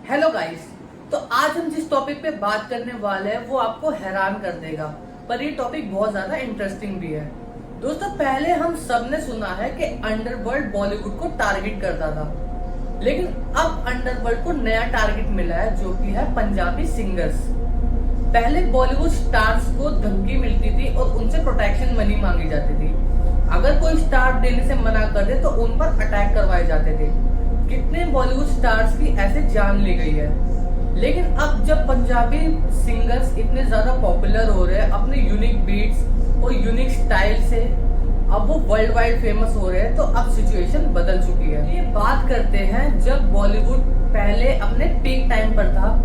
Hello guys. तो आज हम जिस टॉपिक पे बात करने वाले हैं वो आपको हैरान कर देगा, पर ये टॉपिक बहुत ज्यादा इंटरेस्टिंग भी है। दोस्तों, पहले हम सबने सुना है कि अंडरवर्ल्ड बॉलीवुड को टारगेट करता था, लेकिन अब अंडरवर्ल्ड को नया टारगेट मिला है जो कि है पंजाबी सिंगर्स। पहले बॉलीवुड स्टार्स को धमकी मिलती थी और उनसे प्रोटेक्शन मनी मांगी जाती थी। अगर कोई स्टार देने से मना कर दे तो उन पर अटैक करवाए जाते थे। कितने बॉलीवुड स्टार्स की ऐसे जान ली गई है। लेकिन अब जब पंजाबी सिंगर्स इतने ज्यादा पॉपुलर हो रहे हैं अपने यूनिक बीट्स और यूनिक स्टाइल से, अब वो वर्ल्ड वाइड फेमस हो रहे हैं, तो अब सिचुएशन बदल चुकी है। ये बात करते हैं जब बॉलीवुड पहले अपने पीक टाइम पर था,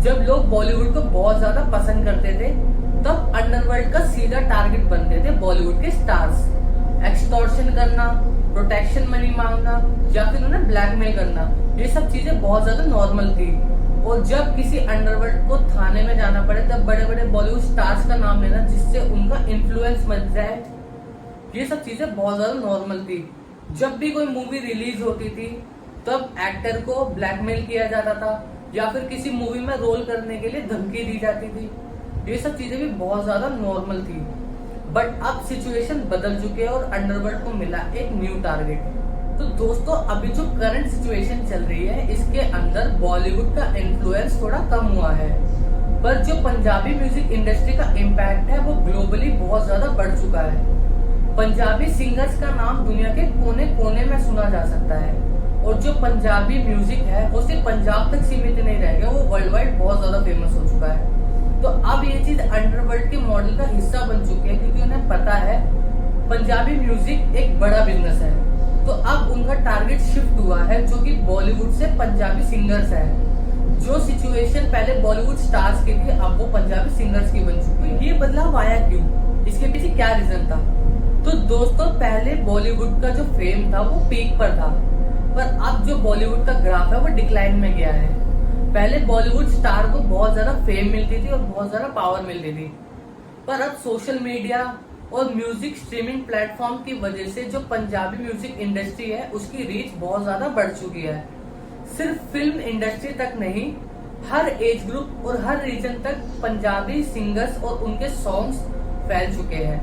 जब लोग बॉलीवुड को बहुत ज्यादा पसंद करते थे, तब अंडरवर्ल्ड का सीधा टारगेट बनते थे बॉलीवुड के स्टार्स। एक्सटॉर्शन करना, प्रोटेक्शन मनी मांगना या फिर उन्हें ब्लैकमेल करना, ये सब चीजें बहुत ज्यादा नॉर्मल थी। और जब किसी अंडरवर्ल्ड को थाने में जाना पड़े तब बड़े बड़े बॉलीवुड स्टार्स का नाम लेना जिससे उनका इन्फ्लुएंस बन जाए, ये सब चीजें बहुत ज्यादा नॉर्मल थी। जब भी कोई मूवी रिलीज होती थी तब एक्टर को ब्लैकमेल किया जाता था या फिर किसी मूवी में रोल करने के लिए धमकी दी जाती थी। ये सब चीजें भी बहुत ज्यादा नॉर्मल थी। बट अब सिचुएशन बदल चुकी है और अंडरवर्ल्ड को मिला एक न्यू टारगेट। तो दोस्तों, अभी जो करंट सिचुएशन चल रही है इसके अंदर बॉलीवुड का इन्फ्लुएंस थोड़ा कम हुआ है, पर जो पंजाबी म्यूजिक इंडस्ट्री का इम्पैक्ट है वो ग्लोबली बहुत ज्यादा बढ़ चुका है। पंजाबी सिंगर्स का नाम दुनिया के कोने कोने में सुना जा सकता है और जो पंजाबी म्यूजिक है वो सिर्फ पंजाब तक सीमित नहीं रह गया, वो वर्ल्ड वाइड बहुत ज्यादा फेमस हो चुका है। तो अब ये चीज अंडरवर्ल्ड के मॉडल का हिस्सा बन चुकी है, क्योंकि उन्हें पता है पंजाबी म्यूजिक एक बड़ा बिजनेस है। तो अब उनका टारगेट शिफ्ट हुआ है जो कि बॉलीवुड से पंजाबी सिंगर्स है। जो सिचुएशन पहले बॉलीवुड स्टार्स की थी अब वो पंजाबी सिंगर्स की बन चुकी है। ये बदलाव आया क्यों, इसके पीछे क्या रीजन था? तो दोस्तों, पहले बॉलीवुड का जो फेम था वो पीक पर था, पर अब जो बॉलीवुड का ग्राफ है वो डिक्लाइन में गया है। पहले बॉलीवुड स्टार को बहुत ज्यादा फेम मिलती थी और बहुत ज्यादा पावर मिलती थी, पर अब सोशल मीडिया और म्यूजिक स्ट्रीमिंग प्लेटफॉर्म की वजह से जो पंजाबी म्यूजिक इंडस्ट्री है उसकी रीच बहुत ज्यादा बढ़ चुकी है। सिर्फ फिल्म इंडस्ट्री तक नहीं, हर एज ग्रुप और हर रीजन तक पंजाबी सिंगर्स और उनके सॉन्ग्स फैल चुके हैं।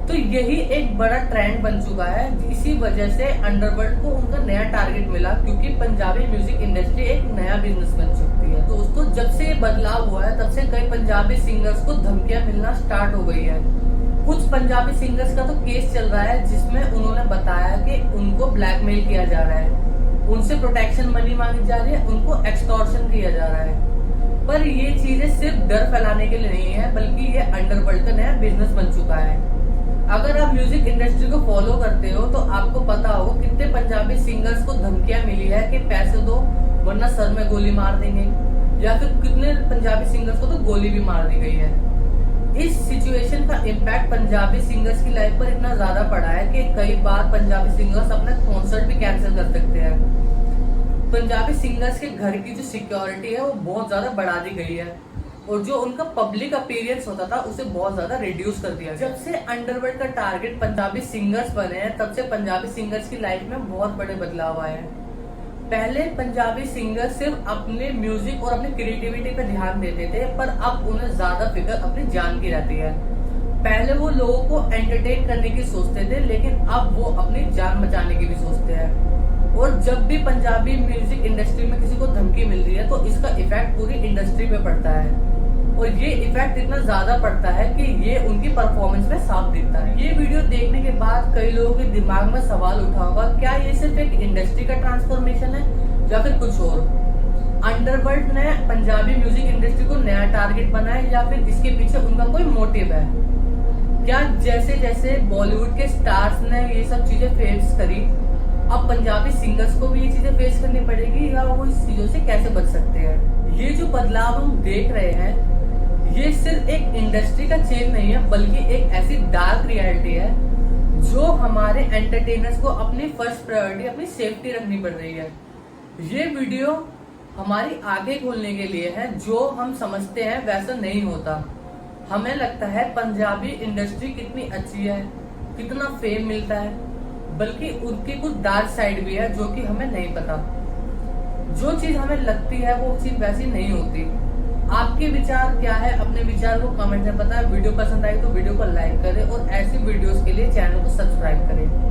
तो यही एक बड़ा ट्रेंड बन चुका है। इसी वजह से अंडरवर्ल्ड को उनका नया टारगेट मिला, क्योंकि पंजाबी म्यूजिक इंडस्ट्री एक नया बिजनेस बन चुकी है। दोस्तों, जब से ये बदलाव हुआ है तब से कई पंजाबी सिंगर्स को धमकियां मिलना स्टार्ट हो गई है। कुछ पंजाबी सिंगर्स का तो केस चल रहा है जिसमें उन्होंने बताया कि उनको ब्लैकमेल किया जा रहा है, उनसे प्रोटेक्शन मनी मांगी जा रही है, उनको एक्सटॉर्शन किया जा रहा है। पर ये चीजें सिर्फ डर फैलाने के लिए नहीं है, बल्कि ये अंडरवर्ल्ड का नया बिजनेस बन चुका है। अगर आप म्यूजिक इंडस्ट्री को फॉलो करते हो तो आपको पता होगा कितने पंजाबी सिंगर्स को धमकियां मिली है कि पैसे दो वरना सर में गोली मार देंगे, या फिर कितने पंजाबी सिंगर्स को तो गोली भी मार दी गई है। इस सिचुएशन का इम्पैक्ट पंजाबी सिंगर्स की लाइफ पर इतना ज्यादा पड़ा है कि कई बार पंजाबी सिंगर्स अपना कॉन्सर्ट भी कैंसिल कर सकते हैं। पंजाबी सिंगर्स के घर की जो सिक्योरिटी है वो बहुत ज्यादा बढ़ा दी गई है और जो उनका पब्लिक अपीयरेंस होता था उसे बहुत ज्यादा रिड्यूस कर दिया। जब से अंडरवर्ल्ड का टारगेट पंजाबी सिंगर्स बने हैं तब से पंजाबी सिंगर्स की लाइफ में बहुत बड़े बदलाव आए हैं। पहले पंजाबी सिंगर सिर्फ अपने म्यूजिक और अपनी क्रिएटिविटी पे ध्यान देते थे, पर अब उन्हें ज्यादा फिक्र अपनी जान की रहती है। पहले वो लोगों को एंटरटेन करने की सोचते थे, लेकिन अब वो अपनी जान बचाने की भी सोचते हैं। और जब भी पंजाबी म्यूजिक इंडस्ट्री में किसी को धमकी मिल रही है तो इसका इफेक्ट पूरी इंडस्ट्री पे पड़ता है, और ये इफेक्ट इतना ज्यादा पड़ता है कि ये उनकी परफॉर्मेंस में साफ दिखता है। ये वीडियो देखने के बाद कई लोगों के दिमाग में सवाल उठा होगा, क्या ये सिर्फ एक इंडस्ट्री का ट्रांसफॉर्मेशन है या फिर कुछ और? अंडरवर्ल्ड ने पंजाबी म्यूजिक इंडस्ट्री को नया टारगेट बनाया या फिर इसके पीछे उनका कोई मोटिव है? क्या जैसे जैसे बॉलीवुड के स्टार्स ने ये सब चीजें फेस करी, अब पंजाबी सिंगर्स को भी ये चीजें फेस करनी पड़ेगी, या वो इस चीजों से कैसे बच सकते हैं? ये जो बदलाव हम देख रहे हैं ये सिर्फ एक इंडस्ट्री का चेंज नहीं है, बल्कि एक ऐसी डार्क रियलिटी है जो हमारे एंटरटेनर्स को अपनी फर्स्ट प्रायोरिटी अपनी सेफ्टी रखनी पड़ रही है। ये वीडियो हमारी आंखें खोलने के लिए है। जो हम समझते हैं वैसा नहीं होता। हमें लगता है पंजाबी इंडस्ट्री कितनी अच्छी है, कितना फेम मिलता है, बल्कि उनकी कुछ डार्क साइड भी है जो कि हमें नहीं पता। जो चीज हमें लगती है वो चीज वैसी नहीं होती। आपके विचार क्या है, अपने विचार को कमेंट में बताएं। वीडियो पसंद आई तो वीडियो को लाइक करें और ऐसी वीडियोस के लिए चैनल को सब्सक्राइब करें।